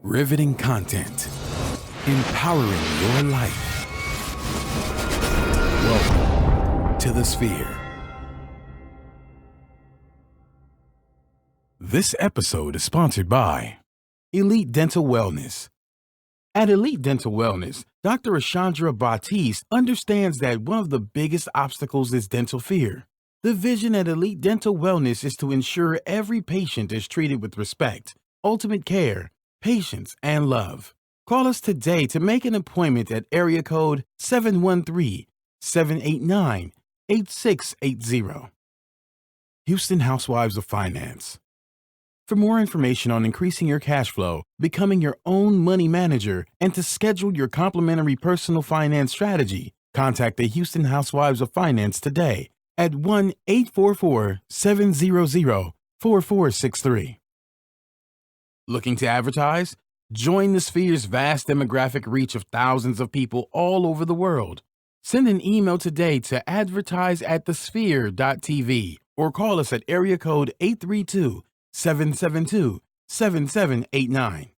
Riveting content. Empowering your life. Welcome to the Sphere. This episode is sponsored by Elite Dental Wellness. At Elite Dental Wellness, Dr. Ashandra Batiste understands that one of the biggest obstacles is dental fear. The vision at Elite Dental Wellness is to ensure every patient is treated with respect, ultimate care, patience, and love. Call us today to make an appointment at area code 713-789-8680. Houston Housewives of Finance. For more information on increasing your cash flow, becoming your own money manager, and to schedule your complimentary personal finance strategy, contact the Houston Housewives of Finance today at 1-844-700-4463. Looking to advertise? Join the Sphere's vast demographic reach of thousands of people all over the world. Send an email today to advertise@thesphere.tv or call us at area code 832-772-7789.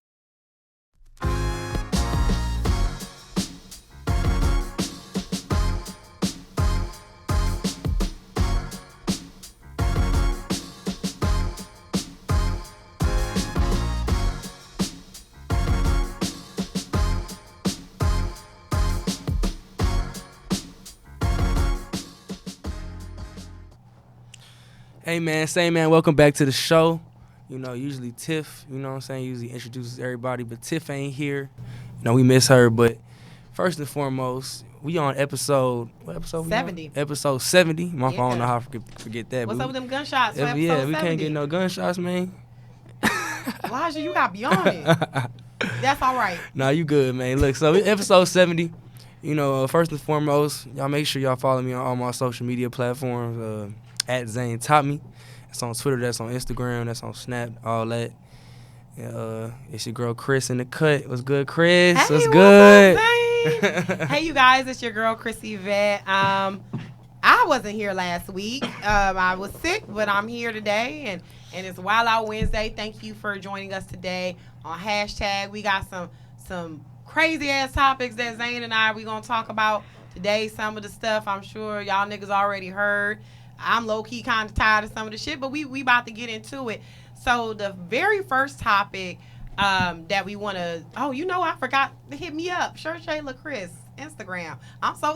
Hey man, say man, welcome back to the show. You know, usually Tiff, you know what I'm saying, usually introduces everybody, but Tiff ain't here. You know, we miss her, but first and foremost, we on what episode 70. Episode 70. My Yeah. phone, I don't know how to forget that. What's up with them gunshots? For Yeah, episode we 70? can't get no gunshots, man. Elijah, you got beyond it. That's all right. Nah, you good, man. Look, so episode 70. You know, first and foremost, y'all make sure y'all follow me on all my social media platforms. At Zane Top Me. That's on Twitter, that's on Instagram, that's on Snap, all that. It's your girl Chris in the cut. What's good, Chris? Hey, what's good? Up, hey, you guys, it's your girl Chrissy Vet. I wasn't here last week. I was sick, but I'm here today, and it's Wild Out Wednesday. Thank you for joining us today on hashtag. We got some crazy ass topics that Zane and we gonna talk about today. Some of the stuff I'm sure y'all niggas already heard. I'm low-key kind of tired of some of the shit, but we about to get into it. So the very first topic that we want to... Oh, you know, I forgot to hit me up. Sure, Shayla Chris, Instagram.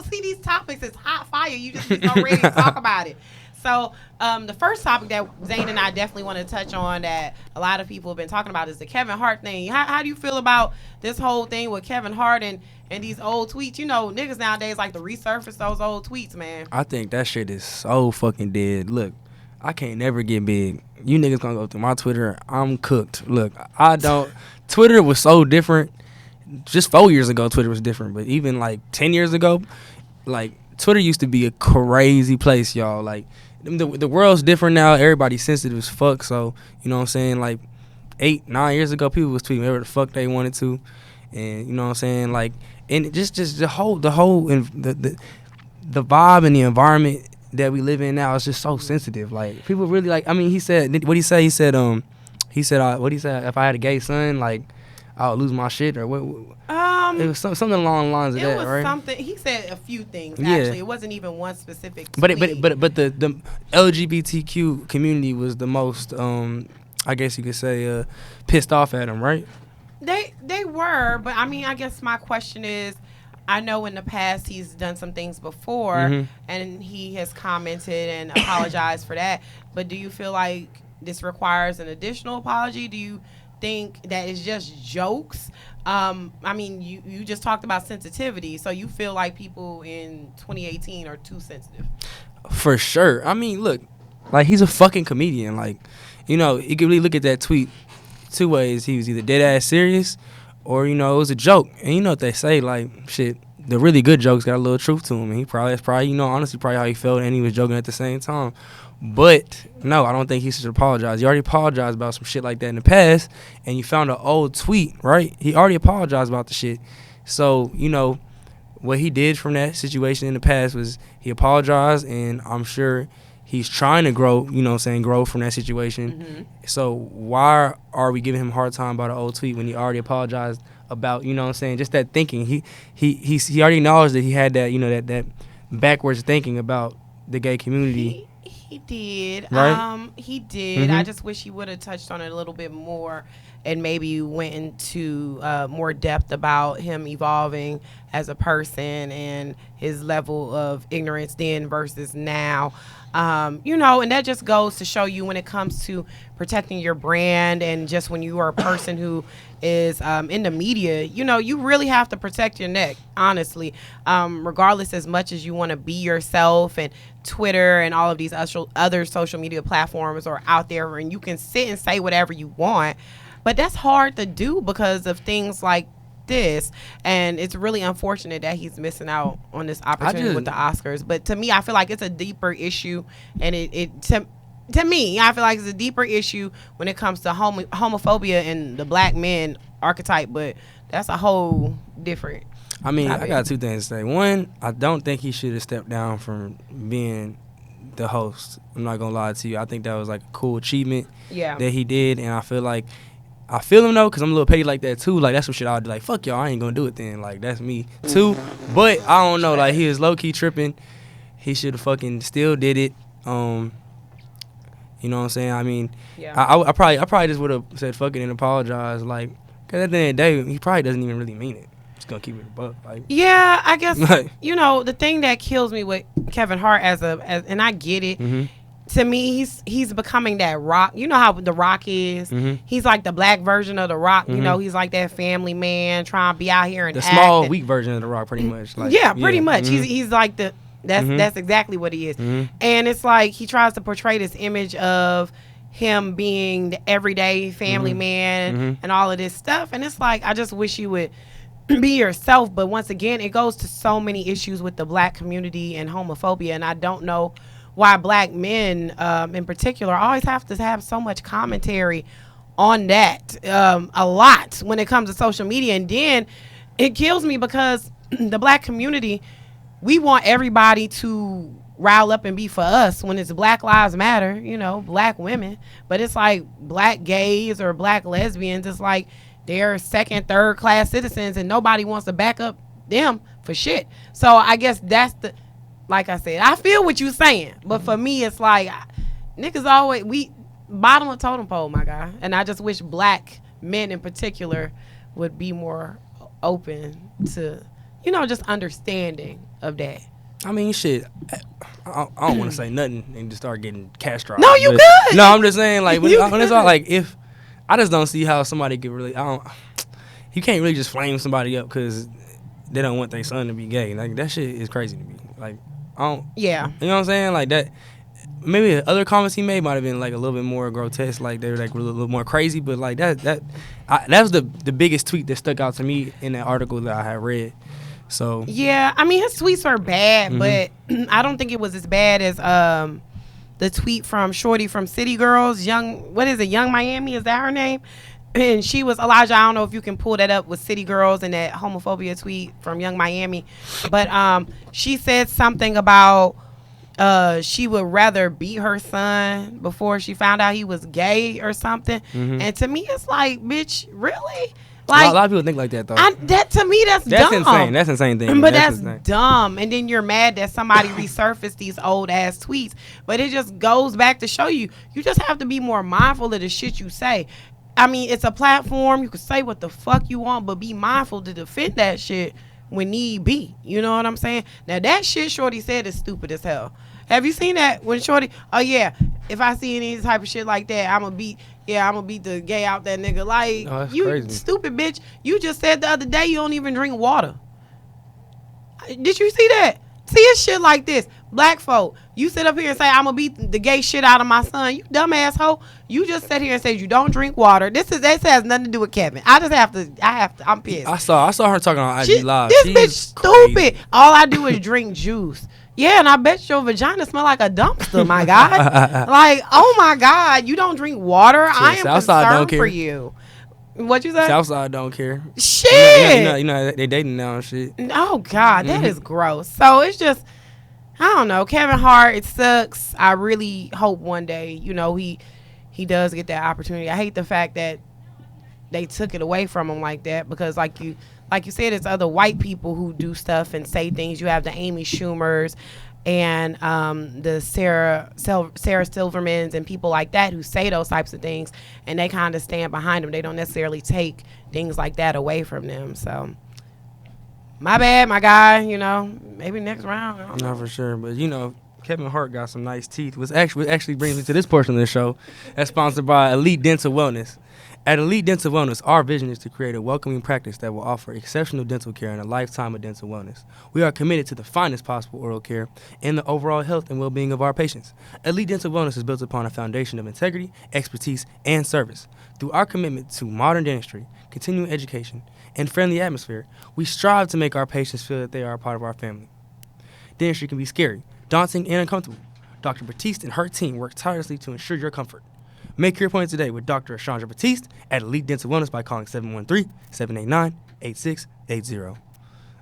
See, these topics is hot fire. You just be so ready to talk about it. So the first topic that Zane and I definitely want to touch on that a lot of people have been talking about is the Kevin Hart thing. How do you feel about this whole thing with Kevin Hart and these old tweets? You know, niggas nowadays like to resurface those old tweets, man. I think that shit is so fucking dead. Look, I can't never get big. You niggas gonna go through my Twitter. I'm cooked. Look, I don't... Twitter was so different. Just 4 years ago, Twitter was different. But even like 10 years ago, like Twitter used to be a crazy place, y'all. Like, the world's different now. Everybody's sensitive as fuck. So, you know what I'm saying? Like, 8-9 years ago, people was tweeting whatever the fuck they wanted to. And, you know what I'm saying? Like, and just the whole the vibe and the environment that we live in now is just so sensitive. Like, people really, like, I mean, he said, what he say? He said, what he said? If I had a gay son, like, I would lose my shit, or what? It was something along the lines of that, right? It was something. He said a few things. Actually, it wasn't even one specific tweet. But the LGBTQ community was the most, I guess you could say, pissed off at him, right? They were, but I mean, I guess my question is, I know in the past he's done some things before, and he has commented and apologized for that. But do you feel like this requires an additional apology? Do you think that it's just jokes? I mean, you just talked about sensitivity, so you feel like people in 2018 are too sensitive? For sure. I mean, look, like, he's a fucking comedian. Like, you know, you can really look at that tweet two ways. He was either dead ass serious, or, you know, it was a joke. And you know what they say, like, shit, the really good jokes got a little truth to him. And that's probably, you know, honestly, probably how he felt, and he was joking at the same time. But no, I don't think he should apologize. He already apologized about some shit like that in the past, and you found an old tweet, right? He already apologized about the shit. So, you know, what he did from that situation in the past was he apologized, and I'm sure He's trying to grow, you know what I'm saying, grow from that situation. Mm-hmm. So why are we giving him a hard time about an old tweet when he already apologized about, you know what I'm saying, just that thinking. He already acknowledged that he had that, you know, that backwards thinking about the gay community. He did. Right? He did. I Mhm. just wish he would have touched on it a little bit more and maybe went into more depth about him evolving as a person and his level of ignorance then versus now. You know, and that just goes to show you when it comes to protecting your brand and just when you are a person who is in the media, you know, you really have to protect your neck, honestly, regardless as much as you want to be yourself, and Twitter and all of these other social media platforms are out there and you can sit and say whatever you want, but that's hard to do because of things like this, and it's really unfortunate that he's missing out on this opportunity with the Oscars. But to me, I feel like it's a deeper issue, and to me, I feel like it's a deeper issue when it comes to homophobia and the black men archetype, but that's a whole different topic. I got two things to say. One, I don't think he should have stepped down from being the host. I'm not gonna lie to you. I think that was like a cool achievement that he did, and I feel him though, because I'm a little petty like that too. Like, that's some shit I would be like, fuck y'all, I ain't gonna do it then. Like, that's me too. But I don't know, like, he was low key tripping. He should have fucking still did it. You know what I'm saying? I mean, I probably just would have said fuck it and apologized. Like, because at the end of the day, he probably doesn't even really mean it. Just gonna keep it a buck. Like, yeah, I guess, you know, the thing that kills me with Kevin Hart and I get it. Mm-hmm. To me, he's becoming that Rock. You know how the Rock is. Mm-hmm. He's like the black version of the Rock. Mm-hmm. You know, he's like that family man trying to be out here and the small, weak version of the Rock, pretty much. Like, pretty much. Mm-hmm. He's like that's exactly what he is. Mm-hmm. And it's like he tries to portray this image of him being the everyday family man and all of this stuff. And it's like, I just wish you would be yourself. But once again, it goes to so many issues with the black community and homophobia. And I don't know why black men in particular always have to have so much commentary on that a lot when it comes to social media. And then it kills me because the black community, we want everybody to rile up and be for us when it's Black Lives Matter, you know, black women. But it's like black gays or black lesbians, it's like they're second, third class citizens and nobody wants to back up them for shit. So I guess that's like I said, I feel what you're saying, but for me, it's like niggas always bottom of totem pole, my guy. And I just wish black men in particular would be more open to, you know, just understanding of that. I mean, shit. I don't want to say nothing and just start getting castrated. No, you good. No, I'm just saying, like, when it's all like, if I just don't see how somebody could really, you can't really just flame somebody up because they don't want their son to be gay. Like, that shit is crazy to me. Like, yeah. You know what I'm saying? Like, that, maybe the other comments he made might have been, like, a little bit more grotesque. Like, they were, like, a little more crazy. But, like, that was the biggest tweet that stuck out to me in that article that I had read. So yeah, I mean, his tweets are bad, but I don't think it was as bad as the tweet from Shorty from City Girls, Young Miami, is that her name? And she was, Elijah, I don't know if you can pull that up with City Girls and that homophobia tweet from Young Miami, but she said something about she would rather beat her son before she found out he was gay or something. And to me, it's like, bitch, really? Like, a lot of people think like that, though. That to me, that's dumb. Insane. That's insane thing. But that's dumb. And then you're mad that somebody resurfaced these old ass tweets. But it just goes back to show you just have to be more mindful of the shit you say. I mean, it's a platform. You can say what the fuck you want, but be mindful to defend that shit when need be. You know what I'm saying? Now, that shit Shorty said is stupid as hell. Have you seen that when Shorty? Oh yeah, if I see any type of shit like that, I'm gonna beat the gay out that nigga. Like, you crazy. Stupid bitch. You just said the other day you don't even drink water. Did you see that? See, it's shit like this. Black folk, you sit up here and say I'm gonna beat the gay shit out of my son. You dumb asshole. You just sat here and said you don't drink water. This has nothing to do with Kevin. I'm pissed. I saw her talking on IG Live. This bitch stupid. All I do is drink juice. Yeah, and I bet your vagina smell like a dumpster, my God. Like, oh my God, you don't drink water? Shit, I am concerned for you. What you say? Southside don't care. Shit. You know they dating now and shit. Oh God, that is gross. So it's just, I don't know. Kevin Hart, it sucks. I really hope one day, he does get that opportunity. I hate the fact that they took it away from him like that because, like you said, it's other white people who do stuff and say things. You have the Amy Schumers and the Sarah Silvermans and people like that who say those types of things, and they kind of stand behind them. They don't necessarily take things like that away from them. So, my bad, my guy. Maybe next round. I don't know. Not for sure, but Kevin Hart got some nice teeth. Which actually brings me to this portion of the show, that's sponsored by Elite Dental Wellness. At Elite Dental Wellness, our vision is to create a welcoming practice that will offer exceptional dental care and a lifetime of dental wellness. We are committed to the finest possible oral care and the overall health and well-being of our patients. Elite Dental Wellness is built upon a foundation of integrity, expertise, and service. Through our commitment to modern dentistry, continuing education, and friendly atmosphere, we strive to make our patients feel that they are a part of our family. Dentistry can be scary, daunting, and uncomfortable. Dr. Batiste and her team work tirelessly to ensure your comfort. Make your appointment today with Dr. Chandra Batiste at Elite Dental Wellness by calling 713-789-8680.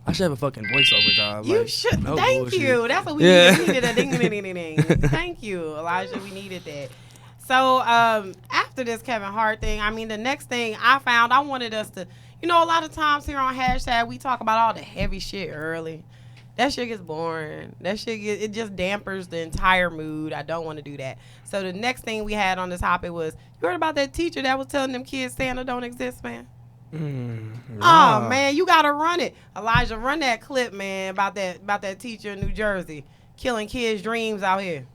I should have a fucking voiceover job. You should. No Thank bullshit. you. That's what we needed. We needed a ding, ding, ding, ding, ding. Thank you, Elijah. We needed that. So after this Kevin Hart thing, the next thing I found, I wanted us to, a lot of times here on hashtag, we talk about all the heavy shit early. That shit gets boring. It just dampers the entire mood. I don't want to do that. So the next thing we had on the topic was, you heard about that teacher that was telling them kids Santa don't exist, man? Nah. Oh, man, you got to run it. Elijah, run that clip, man, about that teacher in New Jersey killing kids' dreams out here.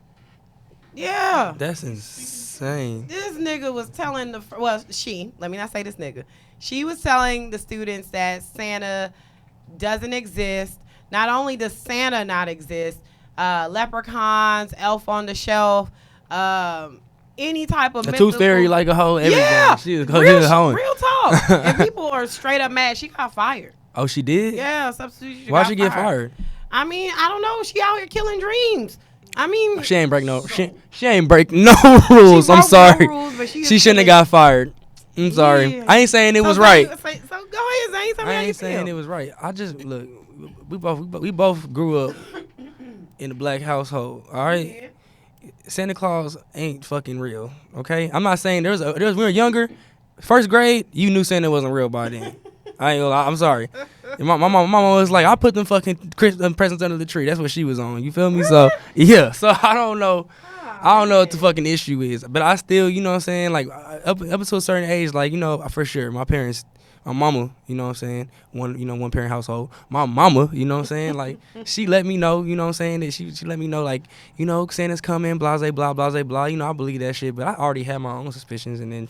Yeah. That's insane. This nigga was telling let me not say this nigga. She was telling the students that Santa doesn't exist. Not only does Santa not exist, leprechauns, elf on the shelf, any type of a tooth fairy, like a hoe, everything. Yeah, She was real hoeing. talk. And people are straight up mad. She got fired. Oh, she did? Yeah, substitute. Why'd she get fired? I don't know. She out here killing dreams. She ain't break no. She ain't break no rules. I'm sorry. No rules, but she shouldn't have got fired. I'm sorry. Yeah. I ain't saying it was right. So go ahead, Zane. Tell me I how you ain't saying feel. it was right. I just look. We both grew up in a black household. All right. Yeah. Santa Claus ain't fucking real. Okay. I'm not saying when we were younger, first grade, you knew Santa wasn't real by then. I ain't gonna lie. I'm sorry. My mama was like, I put them fucking presents under the tree. That's what she was on. You feel me? So yeah. So I don't know. I don't know what the fucking issue is, but I still, you know what I'm saying, like up to a certain age, like, for sure, my parents, my mama, you know what I'm saying, one parent household, my mama, you know what I'm saying, like, she let me know, you know what I'm saying, that she let me know, like, Santa's coming, blase, blah, blase, blah, I believe that shit, but I already had my own suspicions, and then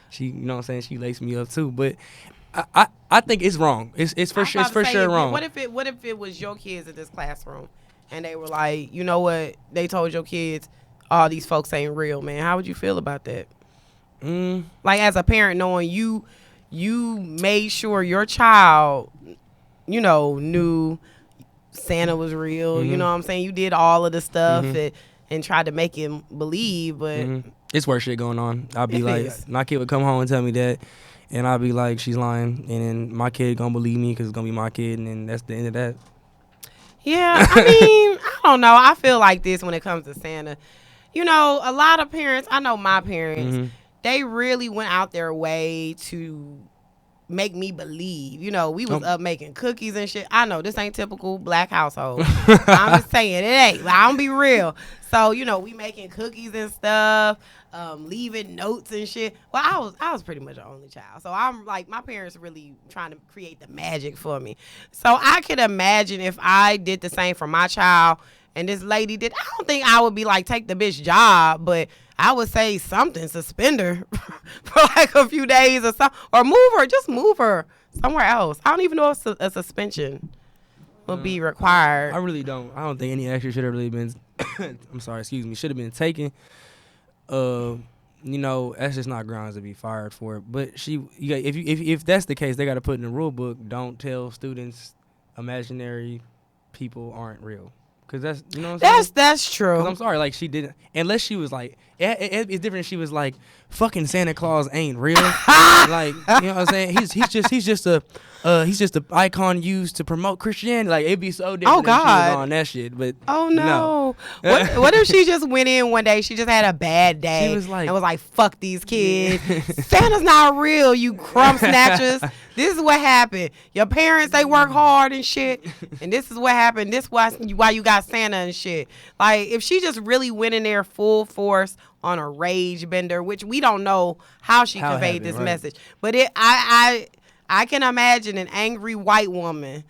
she, you know what I'm saying, she laced me up too, but I think it's wrong. It's for sure wrong. What if it was your kids in this classroom, and they were like, you know what, they told your kids, all these folks ain't real, man. How would you feel about that? Like, as a parent, knowing you made sure your child, knew Santa was real. Mm-hmm. You know what I'm saying? You did all of the stuff and tried to make him believe, but it's worse shit going on. I'll be like, is. my kid would come home and tell me that, and I'll be like, she's lying, and then my kid gonna believe me because it's gonna be my kid, and then that's the end of that. Yeah, I don't know. I feel like this when it comes to Santa. A lot of parents, I know my parents, they really went out their way to make me believe. We was up making cookies and shit. I know this ain't typical black household. I'm just saying it ain't. I don't be real. So, we making cookies and stuff, leaving notes and shit. Well, I was pretty much the only child. So I'm like, my parents really trying to create the magic for me. So I could imagine if I did the same for my child and this lady did. I don't think I would be like, take the bitch job, but I would say something, suspend her for like a few days or something, or move her somewhere else. I don't even know if a suspension would be required. I really don't. I don't think any action should have really been. I'm sorry, excuse me. Should have been taken. That's just not grounds to be fired for it. But if that's the case, they got to put in the rule book. Don't tell students imaginary people aren't real. Cause that's, what I'm saying? That's true. 'Cause I'm sorry, like, she didn't, unless she was like, it's different if she was like, fucking Santa Claus ain't real. Like, you know what I'm saying? He's just a icon used to promote Christianity. Like, it'd be so different if she was on that shit. But oh no. What if she just went in one day, she just had a bad day, she was like, and was like, fuck these kids. Santa's not real, you crumb snatchers. This is what happened. Your parents, they work hard and shit, and this is what happened. This is why you got Santa and shit. Like, if she just really went in there full force on a rage bender, which we don't know how she conveyed this message, but I can imagine an angry white woman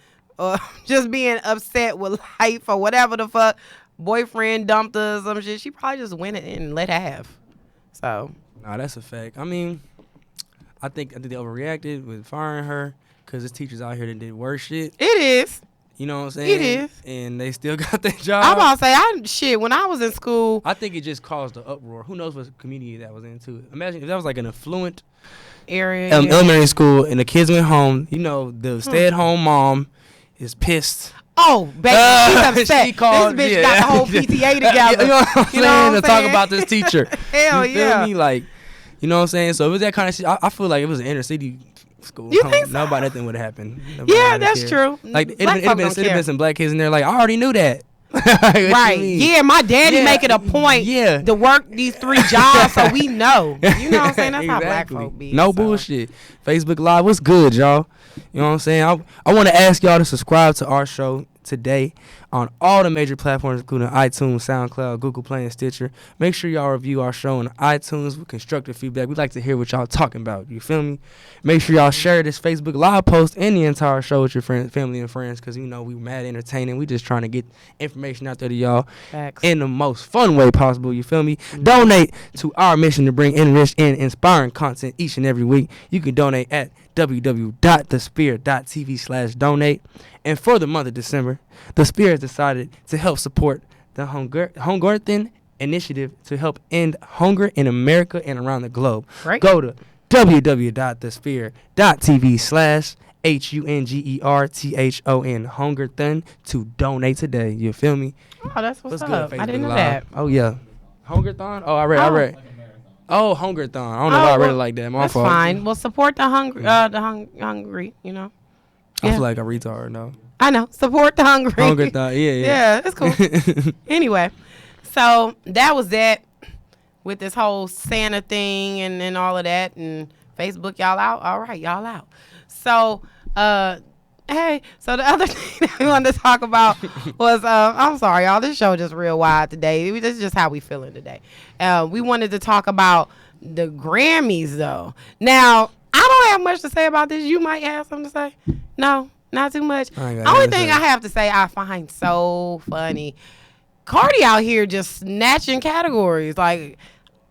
just being upset with life or whatever the fuck. Boyfriend dumped her or some shit. She probably just went in and let have. So. Nah, that's a fact. I mean, I think they overreacted with firing her because there's teachers out here that did worse shit. It is. You know what I'm saying? It is. And they still got their job. I'm about to say, when I was in school. I think it just caused the uproar. Who knows what community that was into it. Imagine if that was like an affluent area. Elementary school and the kids went home. You know, the stay-at-home mom is pissed. Oh, baby, she's upset. She called, this bitch got the whole PTA together. You know what I'm saying? To talk about this teacher. Hell you feel me? Like, you know what I'm saying? So it was that kind of shit. I feel like it was an inner city school. You think so? Nobody, nothing would have happened. Yeah, that's true. Like, it'd been some black kids in there like, I already knew that. Right. Yeah, my daddy make it a point to work these 3 jobs so we know. You know what I'm saying? That's how black folk be. No bullshit. Facebook Live, what's good, y'all? You know what I'm saying? I want to ask y'all to subscribe to our show today on all the major platforms, including iTunes, SoundCloud, Google Play, and Stitcher. Make sure y'all review our show on iTunes with constructive feedback. We like to hear what y'all talking about. You feel me? Make sure y'all share this Facebook Live post and the entire show with your friends, family, and friends, because, you know, we mad entertaining. We just trying to get information out there to y'all in the most fun way possible. You feel me? Mm-hmm. Donate to our mission to bring enriched and inspiring content each and every week. You can donate at www.thespirit.tv/donate. And for the month of December, the Spirit has decided to help support the Hungerthan initiative to help end hunger in America and around the globe. Right. Go to www.thespirit.tv/HUNGERTHON Hungerthon to donate today. You feel me? Oh, that's what's good, up. Facebook I didn't know Live. that. Oh, yeah. Hungerthon? Oh, I read. Oh, Hungerthon. I don't know why I read it like that. My fault. That's fine. Well, support the hungry, you know. I feel like a retard, no. I know. Support the hungry. Hungerthon, yeah. Yeah, that's cool. Anyway, so that was that with this whole Santa thing and all of that. And Facebook, y'all out? All right, y'all out. So, hey, so the other thing that we wanted to talk about was, I'm sorry, y'all, this show just real wild today. This is just how we feeling today. We wanted to talk about the Grammys, though. Now, I don't have much to say about this. You might have something to say. No, not too much. Only thing I have to say I find so funny. Cardi out here just snatching categories. Like,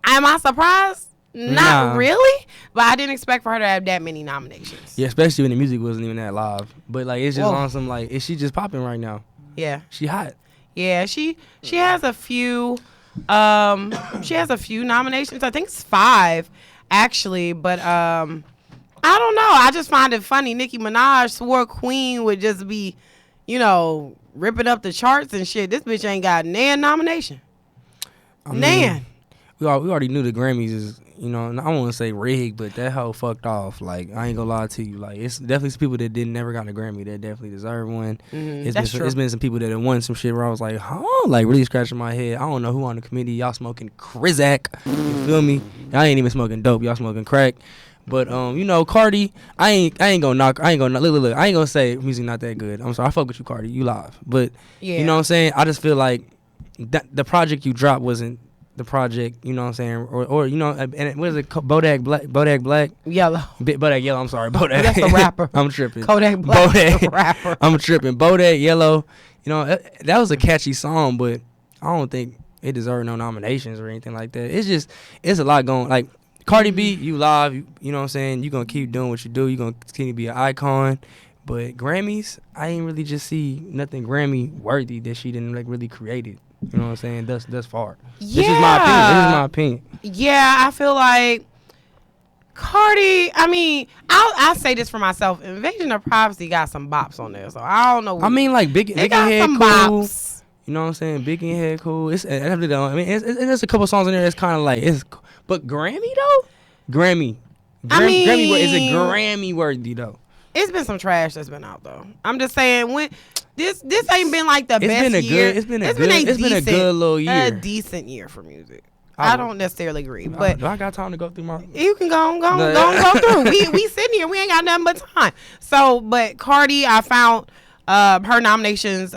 am I surprised? Not really, but I didn't expect for her to have that many nominations. Yeah, especially when the music wasn't even that live. But like, it's just on some like, is she just popping right now? Yeah, she hot. Yeah, she has a few. She has a few nominations. I think it's 5 actually, but I don't know. I just find it funny. Nicki Minaj swore Queen would just be, you know, ripping up the charts and shit. This bitch ain't got nan nomination. Nan. We already knew the Grammys is, you know, I don't want to say rigged, but that hoe fucked off. Like, I ain't gonna lie to you. Like, it's definitely some people that never got a Grammy that definitely deserve one. Mm-hmm. It's been some people that have won some shit where I was like, huh? Like, really scratching my head. I don't know who on the committee. Y'all smoking Krizak. You feel me? Y'all ain't even smoking dope. Y'all smoking crack. But you know, Cardi, I ain't gonna knock. Look. I ain't gonna say music not that good. I'm sorry. I fuck with you, Cardi. You live. But you know what I'm saying? I just feel like the project you dropped wasn't the project, you know what I'm saying, or you know, and what is it? Bodak Black, Yellow, Bodak Yellow. I'm sorry, Bodak. That's the rapper. I'm tripping. Kodak Black, Bodak, the rapper. I'm tripping. Bodak Yellow. You know, that was a catchy song, but I don't think it deserved no nominations or anything like that. It's a lot going. Like Cardi B, you live. You know what I'm saying. You gonna keep doing what you do. You gonna continue to be an icon. But Grammys, I ain't really just see nothing Grammy worthy that she didn't like really created. You know what I'm saying? Thus far. Yeah. This is my opinion. Yeah, I feel like Cardi, I mean, I'll say this for myself. Invasion of Privacy got some bops on there, so I don't know. I mean, like, Big and Head cool. Bops. You know what I'm saying? Big and Head cool. I mean, there's a couple songs in there that's kind of like, it's But Grammy though, Grammy. I mean, is it Grammy worthy though? It's been some trash that's been out though. I'm just saying when this ain't been like the best year. It's been a good little year. A decent year for music. I don't necessarily agree, but do I got time to go through my? You can go through. We sitting here. We ain't got nothing but time. So, but Cardi, I found her nominations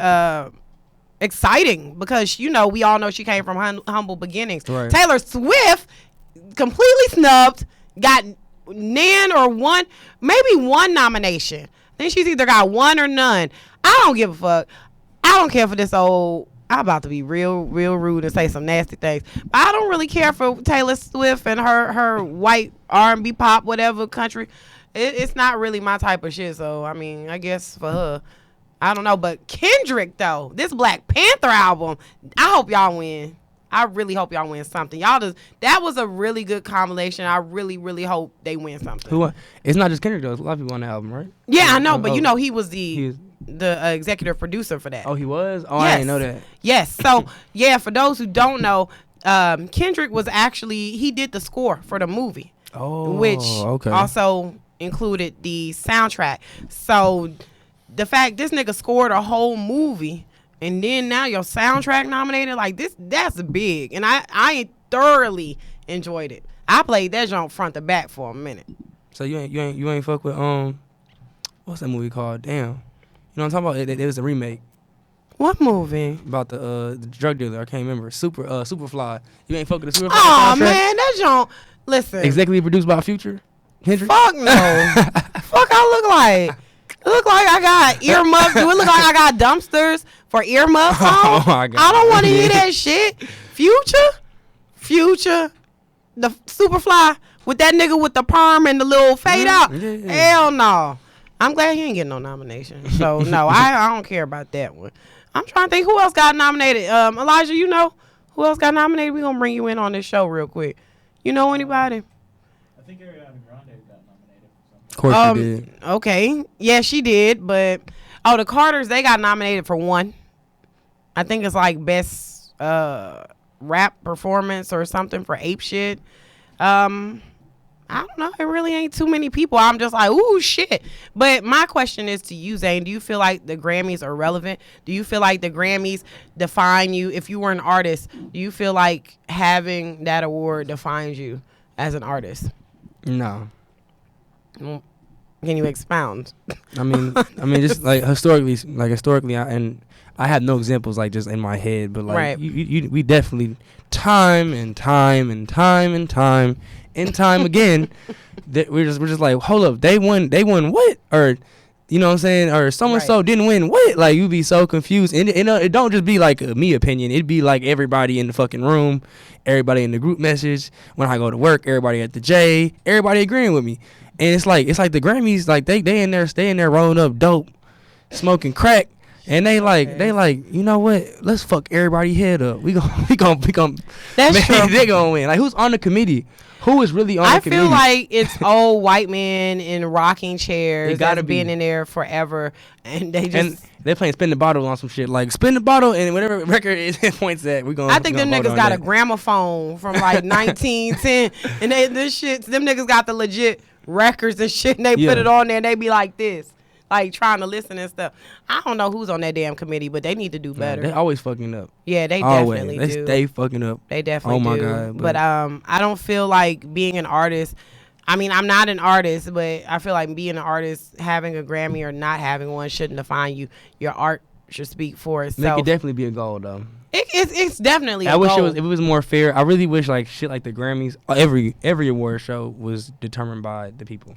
exciting because we all know she came from humble beginnings. Right. Taylor Swift completely snubbed. Got maybe one nomination. I think she's either got one or none. I don't give a fuck. I don't care for this old. I'm about to be real rude and say some nasty things. But I don't really care for Taylor Swift and her white R&B pop, whatever country. It's not really my type of shit. So, I mean, I guess for her, I don't know. But Kendrick, though, this Black Panther album, I hope y'all win. I really hope y'all win something. That was a really good combination. I really, really hope they win something. Who won? It's not just Kendrick, though. There's a lot of people on the album, right? Yeah, I know. But, he was the executive producer for that. Oh, he was? Oh, yes. I didn't know that. Yes. So, yeah, for those who don't know, Kendrick was he did the score for the movie. Oh, which okay. also included the soundtrack. So, the fact this nigga scored a whole movie and then now your soundtrack nominated, like that's big. And I thoroughly enjoyed it. I played that joint front to back for a minute. So you ain't fuck with what's that movie called? Damn. You know what I'm talking about? It was a remake. What movie? About the drug dealer. I can't remember. Superfly. You ain't fuck with the Superfly Oh soundtrack? Man, that joint. Listen. Executively produced by Future? Hendrix? Fuck no. Fuck I look like. It look like I got earmuffs. Do it look like I got dumpsters for earmuffs on? Oh my God. I don't want to hear that shit. Future, the Superfly with that nigga with the perm and the little fade out. Yeah. Hell no. I'm glad he ain't getting no nomination. So no, I don't care about that one. I'm trying to think who else got nominated. Elijah, you know who else got nominated? We're gonna bring you in on this show real quick. You know anybody? I think Ariana Grande got nominated for something. Of course she did. Okay. Yeah, she did, but the Carters, they got nominated for one. I think it's like best rap performance or something for Ape Shit. I don't know. It really ain't too many people. I'm just like, ooh, shit. But my question is to you, Zane. Do you feel like the Grammys are relevant? Do you feel like the Grammys define you? If you were an artist, do you feel like having that award defines you as an artist? No. Well, can you expound? I mean, just like historically, I have no examples like just in my head, but like right. we definitely time again that we're just like, hold up, they won what? Or you know what I'm saying? Or so and so didn't win what? Like you be so confused, and it don't just be like a me opinion. It'd be like everybody in the fucking room, everybody in the group message. When I go to work, everybody at the J, everybody agreeing with me. And it's like the Grammys, like they in there rolling up dope, smoking crack, and they you know what? Let's fuck everybody head up. We gon' That's true. They gonna win. Like who's on the committee? Who is really on the committee? I feel like it's old white men in rocking chairs. It gotta been in there forever, and they're playing Spin the Bottle on some shit like Spin the Bottle and whatever record it points at. I think them niggas got a gramophone from like 1910, and them niggas got the legit records and shit, and they put it on there, and they be like this, like trying to listen and stuff. I don't know who's on that damn committee, but they need to do better. They always fucking up. Yeah, they definitely do. They stay fucking up. They definitely do. Oh my God. But I don't feel like being an artist. I mean, I'm not an artist, but I feel like being an artist, having a Grammy or not having one shouldn't define you. Your art should speak for itself. It could definitely be a goal though. It's definitely. I wish if it was more fair. I really wish like shit like the Grammys, every award show was determined by the people.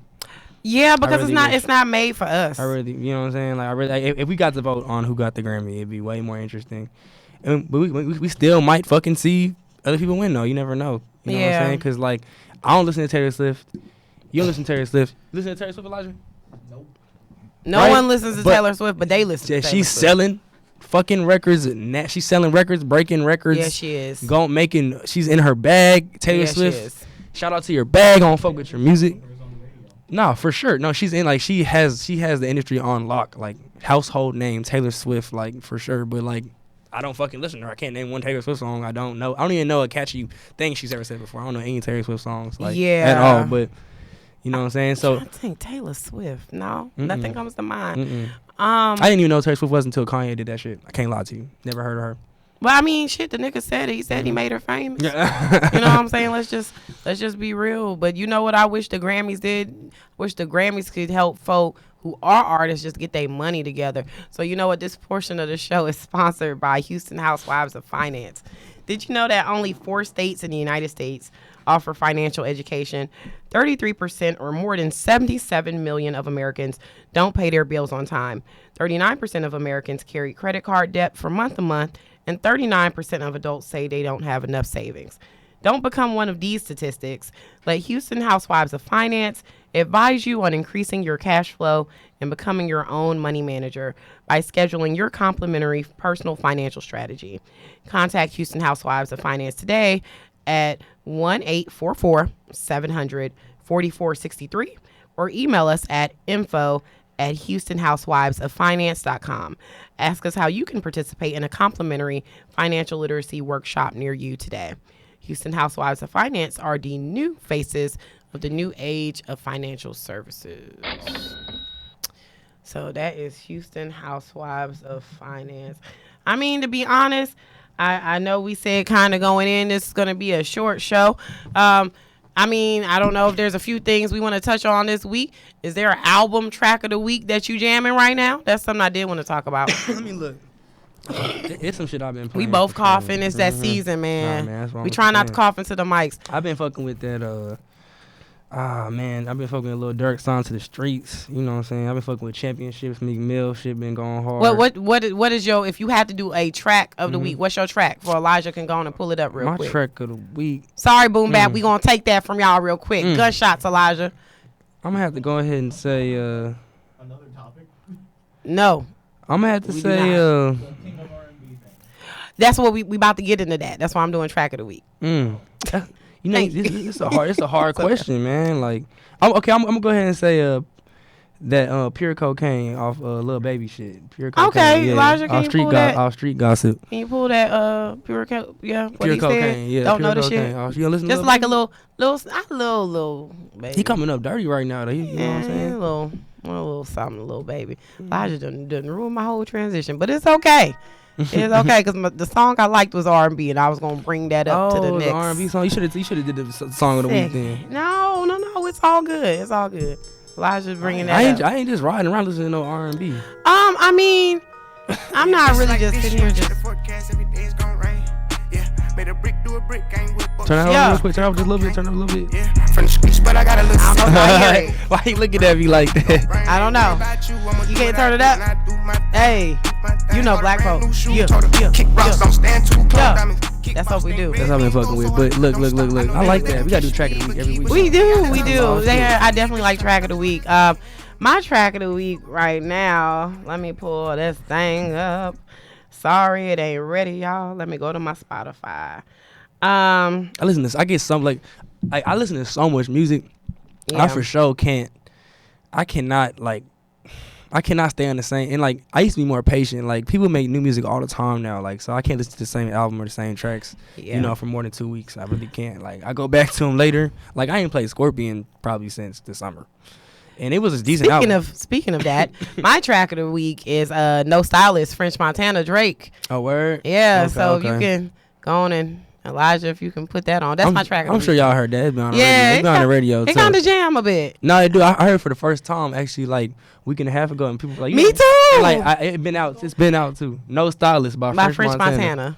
Yeah, because it's not made for us. I really, you know what I'm saying? Like if we got to vote on who got the Grammy, it'd be way more interesting. But we still might fucking see other people win though. You never know. You know what I'm saying? Because like I don't listen to Taylor Swift. You don't listen to Taylor Swift. You listen to Taylor Swift, Elijah? Nope. No one listens to Taylor Swift, but they listen. Yeah, to Taylor she's Swift. selling fucking records. She's selling records, breaking records. Yeah, she is. She's in her bag. Taylor Swift. She is. Shout out to your bag. I don't fuck with your music. No, for sure. No, she's in like she has the industry on lock, like household name Taylor Swift, like for sure. But like I don't fucking listen to her. I can't name one Taylor Swift song I don't know. I don't even know a catchy thing she's ever said before. I don't know any Taylor Swift songs at all. But you know what I'm saying? So I think Taylor Swift. No, nothing comes to mind. I didn't even know Taylor Swift was until Kanye did that shit. I can't lie to you. Never heard of her. Well, I mean, shit, the nigga said it. He said he made her famous. You know what I'm saying? Let's just be real. But you know what I wish the Grammys did? Wish the Grammys could help folk who are artists just get their money together. So you know what? This portion of the show is sponsored by Houston Housewives of Finance. Did you know that only 4 states in the United States offer financial education? 33% or more than 77 million of Americans don't pay their bills on time. 39% of Americans carry credit card debt from month to month, and 39% of adults say they don't have enough savings. Don't become one of these statistics. Let Houston Housewives of Finance advise you on increasing your cash flow and becoming your own money manager by scheduling your complimentary personal financial strategy. Contact Houston Housewives of Finance today at 1-844-700-4463 or email us at info@houstonhousewivesoffinance.com. Ask us how you can participate in a complimentary financial literacy workshop near you today. Houston Housewives of Finance are the new faces of the new age of financial services. So that is Houston Housewives of Finance. I mean, to be honest, I know we said kind of going in, this is going to be a short show. I mean, I don't know if there's a few things we want to touch on this week. Is there an album track of the week that you jamming right now? That's something I did want to talk about. I mean, look. It's some shit I've been playing. We both coughing. It's that season, man. Nah, man, we try not to cough into the mics. I've been fucking with that, man, I've been fucking with Lil Durk song To the Streets. You know what I'm saying? I've been fucking with Championships, Meek Mill. Shit been going hard. What is your, if you had to do a track of the week, what's your track? For Elijah can go on and pull it up real quick. My track of the week. Sorry, Boom Bap. We going to take that from y'all real quick. Gunshots, Elijah. I'm going to have to go ahead and say, Another topic? No. I'm going to have to say, King of R&B thing. That's what we about to get into that. That's why I'm doing track of the week. You know, it's a hard question, man. Like, I'm gonna go ahead and say that pure cocaine off Lil Baby shit. Pure cocaine. Okay, yeah. Elijah, can you pull that? Off street gossip. Can you pull that pure cocaine? Yeah, what Pure he cocaine. said? Yeah. Don't pure know the cocaine. shit. You listen Just to like a Baby? little baby. He coming up dirty right now, though. You know what I'm saying? A little something, little baby. Elijah done ruin my whole transition, but it's okay. It's okay because the song I liked was R&B, and I was gonna bring that up to the next R&B song. You should have did the song of the week then. No, it's all good. It's all good. Elijah's bringing that up. I ain't just riding around listening to no R&B. I mean, I'm not really just sitting here just. Turn that up real quick. Turn it up just a little bit. Turn it up a little bit. I don't know if I hear it. Why you looking at me like that? I don't know. You can't turn it up. Hey, you know black folk. Yeah. That's what we do. That's what I've been fucking with. But look. I like that. We gotta do track of the week every week. We do. I definitely like track of the week. My track of the week right now. Let me pull this thing up. Sorry, it ain't ready, y'all. Let me go to my Spotify. I listen to this. I get some like I listen to so much music. Yeah. I for sure can't. I cannot stay on the same. And like I used to be more patient. Like people make new music all the time now. Like so I can't listen to the same album or the same tracks. Yeah. You know, for more than 2 weeks. I really can't. Like I go back to them later. Like I ain't played Scorpion probably since the summer. And it was a decent album. Speaking of that, my track of the week is No Stylist, French Montana, Drake. Oh, word? Yeah, Okay, so okay. you can go on and Elijah, if you can put that on. That's my track of the I'm week. sure y'all heard that. It's been on the Yeah, radio. It's been on the radio It too. kind of jam a bit. No, I do. I heard it for the first time actually like a week and a half ago, and people were like, Me too. Like it's been out. It's been out too. No Stylist by French Montana.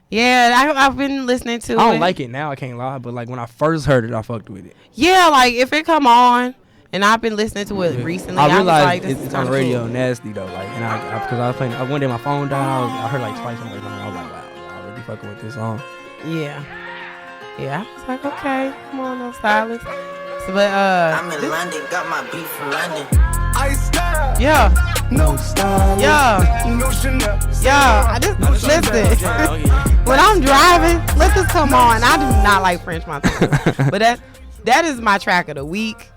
Yeah, I've been listening to it. I don't like it now. I can't lie, but like when I first heard it, I fucked with it. Yeah, like if it come on, and I've been listening to it recently. I was realized like, this it's is on the kinda radio cool. nasty though. Like, and because I was playing. One day my phone died. I heard like twice on my phone. I was like, wow, y'all really fucking with this song. Yeah. I was like, okay, come on, No Stylist. So, but I'm in London, got my beef from London. yeah, No style. yeah, No Chanel. yeah. I just listen. When I'm driving, let this come on. I do not like French Montana, but that is my track of the week.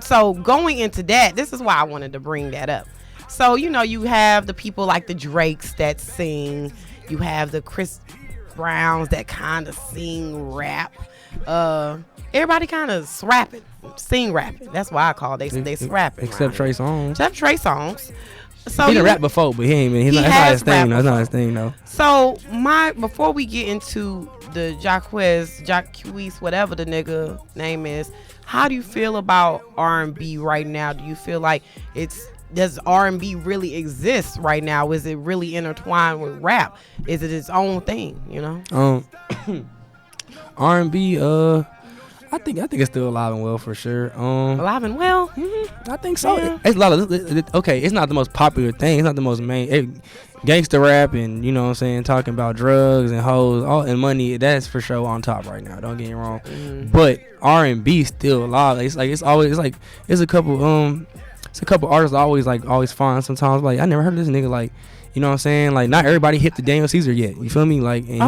So going into that, this is why I wanted to bring that up. So you have the people like the Drakes that sing. You have the Chris Browns that kind of sing rap. Everybody kind of sing rapping. That's why I call it. They rapping. Except Trey Songz. Except Trey Songz. So He done rap before, but he ain't been. That's not his thing. That's not his thing, though. So before we get into the Jacquees, whatever the nigga name is, how do you feel about R&B right now? Do you feel like does R&B really exist right now? Is it really intertwined with rap? Is it its own thing? R&B, I think it's still alive and well for sure. Alive and well? I think so. Yeah. It's a lot of it's not the most popular thing. It's not the most main. Gangster rap and talking about drugs and hoes and money. That's for sure on top right now. Don't get me wrong. But R&B still alive. It's a couple artists I always find sometimes like I never heard of this nigga like. You know what I'm saying? Like, not everybody hit the Daniel Caesar yet. You feel me? Like, he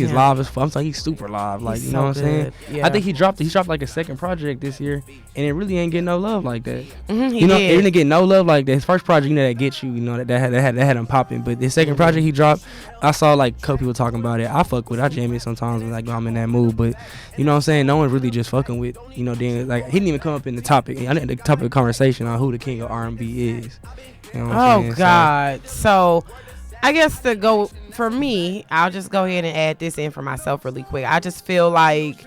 is live as fuck. I'm saying he's super live. Like, you know what I'm saying? Yeah. I think he dropped like a second project this year, and it really ain't getting no love like that. He It did. didn't get no love like that. His first project, that gets you. That had him popping. But the second project he dropped, I saw like a couple people talking about it. I fuck with it. I jam it sometimes when I'm in that mood. But you know what I'm saying? No one's really just fucking with. Then like he didn't even come up in the topic. I think the topic of conversation on who the king of R&B is. You know what I'm saying? God. So I guess for me, I'll just go ahead and add this in for myself really quick. I just feel like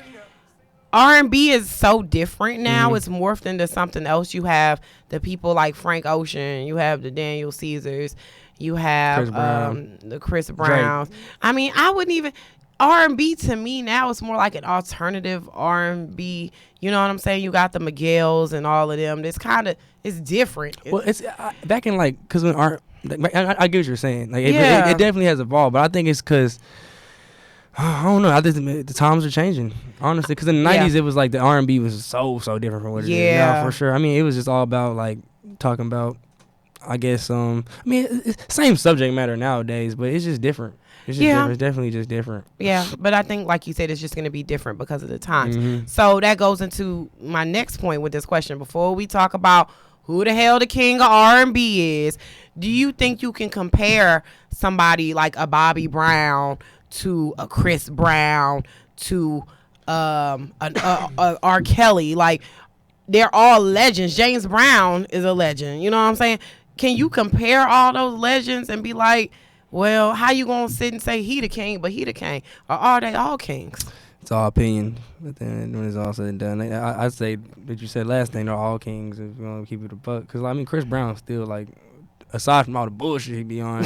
R&B is so different now. It's morphed into something else. You have the people like Frank Ocean. You have the Daniel Caesars. You have the Chris Browns. Drake. I mean, I wouldn't even... R&B to me now is more like an alternative R&B. You know what I'm saying? You got the Miguels and all of them. It's different. Well, it's back in like, because when I get what you're saying. Like, it definitely has evolved, but I think it's because I don't know. I think the times are changing, honestly. Because in the 90s, it was like the R&B was so different from what it is now, for sure. I mean, it was just all about like talking about, I guess, it's same subject matter nowadays, but it's just different. It's just different. It's definitely just different. Yeah, but I think, like you said, it's just going to be different because of the times. So that goes into my next point with this question. Before we talk about who the hell the king of R&B is, do you think you can compare somebody like a Bobby Brown to a Chris Brown to an R. Kelly? Like, they're all legends. James Brown is a legend. You know what I'm saying? Can you compare all those legends and be like, well, how you gonna sit and say he the king, but he the king? Or are they all kings? It's all opinion. But then when it's all said and done, I'd say that you said last thing, they're all kings if you want to keep it a buck. Because, I mean, Chris Brown still, like, aside from all the bullshit he be on,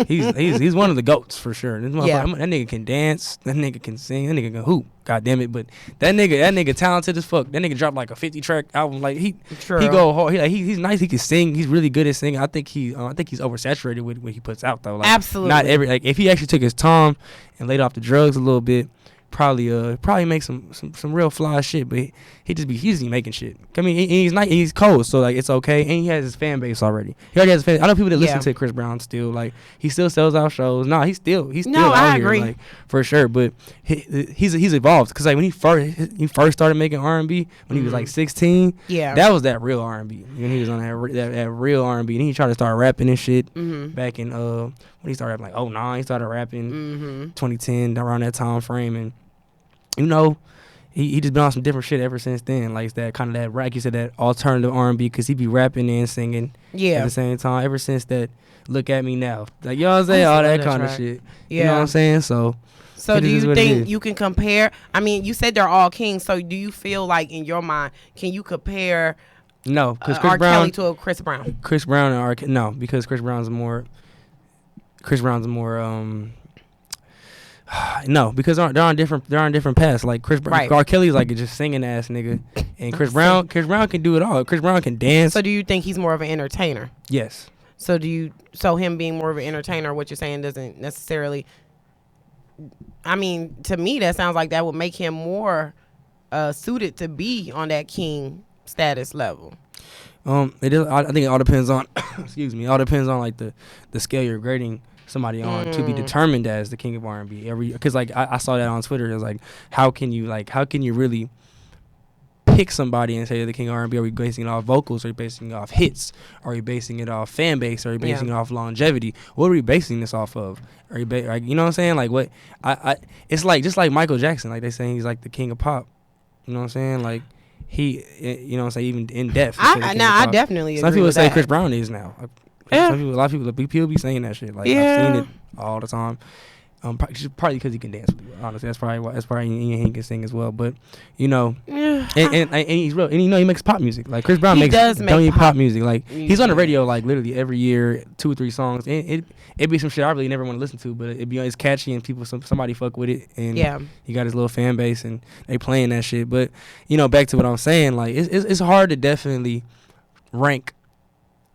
he's one of the GOATs for sure. That nigga can dance. That nigga can sing. That nigga can hoop. God damn it. But that nigga talented as fuck. That nigga dropped like a 50-track album. Like, he go hard. He's nice. He can sing. He's really good at singing. I think he's oversaturated with what he puts out, though. Like, absolutely. Not if he actually took his time and laid off the drugs a little bit, probably make some real fly shit, but he just be making shit. I mean, he's nice, he's cold, so like it's okay, and he has his fan base already. He already has his fan. I know people that listen to Chris Brown still, like he still sells out shows. No, he's still out I here, agree. like for sure. But he's evolved because like when he first started making R&B when he was like 16, that was that real R&B. When he was on that real R&B, and then he tried to start rapping and shit back in when he started rapping like 09, he started rapping 2010 around that time frame, and he just been on some different shit ever since then. Like, it's that kind of that, like you said, that alternative R&B, because he be rapping and singing at the same time. Ever since that, Look At Me Now. Like, you know what I'm saying? All that kind of shit. You know what I'm saying? So do you think you can compare? I mean, you said they're all kings. So do you feel like, in your mind, can you compare no, because R. Kelly to a Chris Brown? Chris Brown and R. No, because Chris Brown's more no, because they're on different paths. Like Chris Brown, R. Kelly's like a just singing ass nigga, and Chris Brown can do it all. Chris Brown can dance. So do you think he's more of an entertainer? Yes. So him being more of an entertainer, what you're saying doesn't necessarily. I mean, to me, that sounds like that would make him more suited to be on that king status level. It is. I think it all depends on. Excuse me. It all depends on like the scale you're grading somebody on to be determined as the king of R&B. Because like I saw that on Twitter. It was like, how can you really pick somebody and say they're the king of R&B? Are we basing it off vocals? Are we basing it off hits? Are we basing it off fan base? Are we basing it off longevity? What are we basing this off of? Are you, like, you know what I'm saying? Like what? It's like just like Michael Jackson. Like they saying he's like the king of pop. You know what I'm saying? Like he, you know what I'm saying? Even in depth. I definitely. Some agree people with say that. Chris Brown is now. Yeah. Some people, a lot of people be saying that shit. Like I've seen it all the time. Probably because he can dance. Honestly, that's probably why. That's probably he can sing as well. But you know, and he's real. And you know, he makes pop music. Like Chris Brown makes pop music. Like he's on the radio like literally every year, 2 or 3 songs. And it be some shit I really never want to listen to, but it's catchy and people somebody fuck with it. And he got his little fan base and they playing that shit. But you know, back to what I'm saying, like it's hard to definitely rank.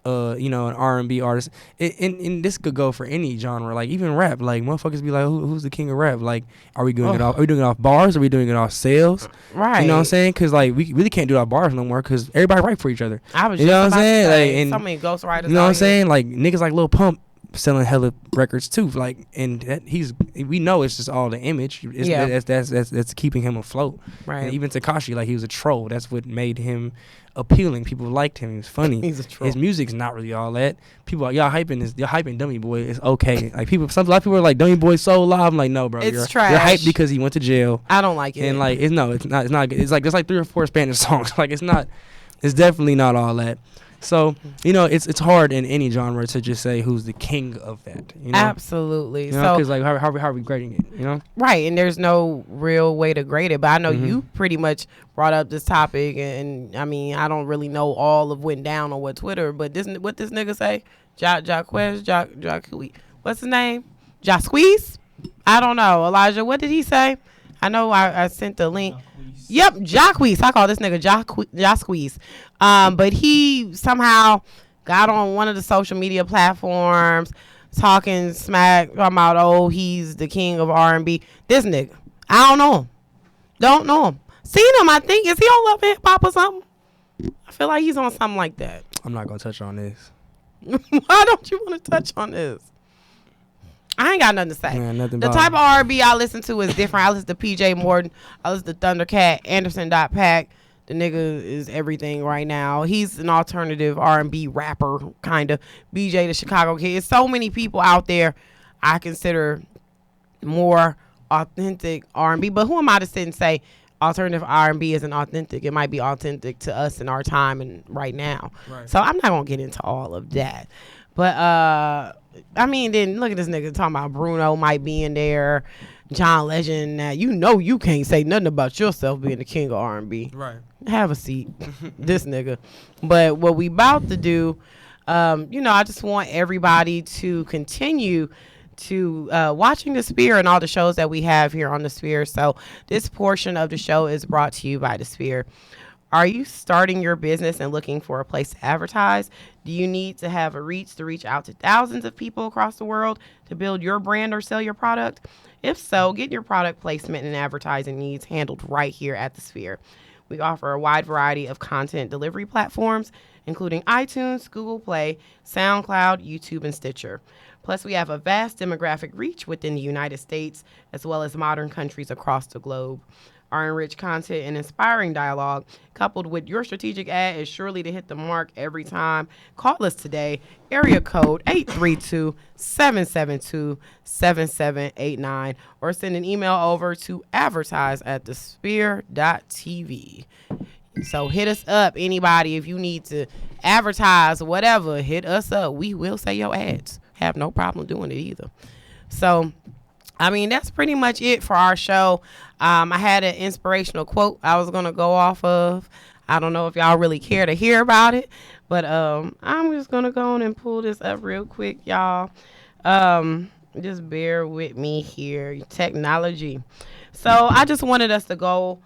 You know, an R&B artist, and this could go for any genre, like even rap. Like motherfuckers be like, who's the king of rap? Like, are we doing it off? Are we doing it off bars? Are we doing it off sales? Right. You know what I'm saying? Because like we really can't do it off bars no more. Because everybody write for each other. I was you just know what I'm saying? say, Like, and so many ghostwriters. you know what I'm saying? Like niggas like Lil Pump selling hella records too. Like, and that we know it's just all the image. That's keeping him afloat. Right. And even Tekashi, like he was a troll. That's what made him appealing. People liked him. He was funny. He's a troll. His music's not really all that. People are, y'all hyping Dummy Boy. It's okay. Like a lot of people are like, Dummy Boy's so live. I'm like, no, bro. It's you're trash. You're hyped because he went to jail. I don't like it. And like, it's not good. It's like there's like 3 or 4 Spanish songs. Like it's definitely not all that. So, you know, it's hard in any genre to just say who's the king of that. You know? Absolutely. You know, so, because like how are we grading it? You know, right, and there's no real way to grade it. But I know you pretty much brought up this topic, and I mean, I don't really know all of went down on what Twitter, but what this nigga say? What's his name? Jacquees? I don't know. Elijah, what did he say? I know I sent the link. Yep, Jacquees. I call this nigga Jacquees. But he somehow got on one of the social media platforms talking smack, talking about, oh, he's the king of R&B. This nigga, I don't know him. Don't know him. Seen him, I think. Is he on Love and Hip Hop or something? I feel like he's on something like that. I'm not going to touch on this. Why don't you want to touch on this? I ain't got nothing to say. Man, nothing the about type of R&B I listen to is different. I listen to PJ Morton. I listen to Thundercat, Anderson.Paak. The nigga is everything right now. He's an alternative R&B rapper, kind of. BJ, the Chicago Kid. There's so many people out there I consider more authentic R&B. But who am I to sit and say alternative R&B isn't authentic? It might be authentic to us in our time and right now. Right. So I'm not going to get into all of that. But, I mean, then look at this nigga talking about Bruno might be in there, John Legend. Now, you know you can't say nothing about yourself being the king of R&B. Right. Have a seat, this nigga. But what we about to do, you know, I just want everybody to continue to watching The Sphere and all the shows that we have here on The Sphere. So this portion of the show is brought to you by The Sphere. Are you starting your business and looking for a place to advertise? Do you need to have a reach to reach out to thousands of people across the world to build your brand or sell your product? If so, get your product placement and advertising needs handled right here at The Sphere. We offer a wide variety of content delivery platforms, including iTunes, Google Play, SoundCloud, YouTube, and Stitcher. Plus, we have a vast demographic reach within the United States, as well as modern countries across the globe. Our enriched content and inspiring dialogue, coupled with your strategic ad, is surely to hit the mark every time. Call us today, area code 832-772-7789, or send an email over to advertise@thesphere.tv. So hit us up, anybody, if you need to advertise, whatever, hit us up. We will say your ads. Have no problem doing it either. So, I mean, that's pretty much it for our show. I had an inspirational quote I was going to go off of. I don't know if y'all really care to hear about it, but I'm just going to go on and pull this up real quick, y'all. Just bear with me here. Technology. So I just wanted us to go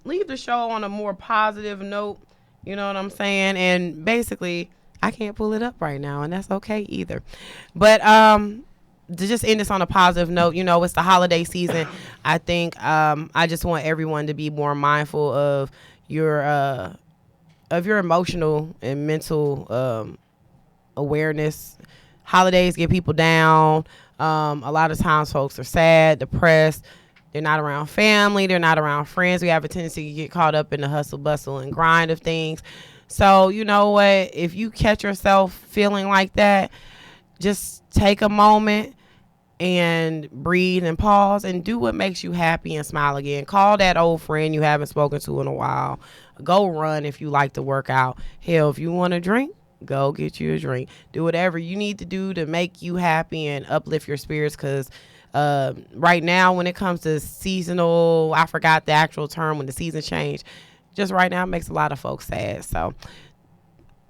leave the show on a more positive note. You know what I'm saying? And basically, I can't pull it up right now, and that's okay either. But to just end this on a positive note, you know, it's the holiday season. I think I just want everyone to be more mindful of your emotional and mental awareness. Holidays get people down. A lot of times folks are sad, depressed. They're not around family. They're not around friends. We have a tendency to get caught up in the hustle, bustle, and grind of things. So, you know what? If you catch yourself feeling like that, just take a moment and breathe and pause and do what makes you happy and smile again. Call that old friend you haven't spoken to in a while. Go run if you like to work out. Hell, if you want to drink, go get you a drink. Do whatever you need to do to make you happy and uplift your spirits, because right now when it comes to seasonal, I forgot the actual term when the season changed, just right now it makes a lot of folks sad. So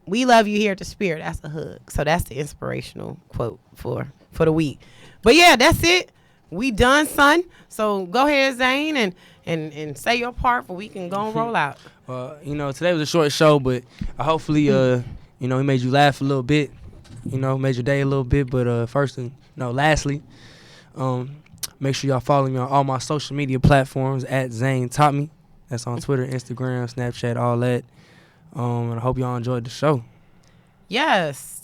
we love you here at the Spirit. That's a hug. So that's the inspirational quote for the week. But yeah, that's it. We done, son. So go ahead, Zane, and say your part for we can go and roll out. Today was a short show, but hopefully, we made you laugh a little bit. Made your day a little bit. But first and lastly, make sure y'all follow me on all my social media platforms at Zane Taught Me. That's on Twitter, Instagram, Snapchat, all that. And I hope y'all enjoyed the show. Yes.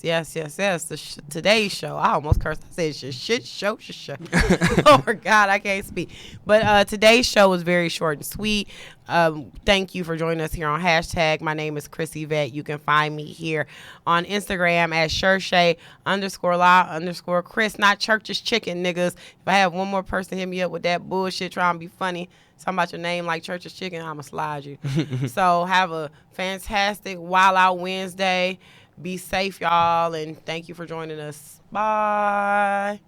Today's show. I almost cursed. I said shit show. Lord God, I can't speak. But today's show was very short and sweet. Thank you for joining us here on hashtag. My name is Chrissy Vet. You can find me here on Instagram at Shershay_law_Chris. Not Church's Chicken, niggas. If I have one more person hit me up with that bullshit trying to be funny, talking about your name like Church's Chicken, I'ma slide you. So have a fantastic Wild Out Wednesday. Be safe, y'all, and thank you for joining us. Bye.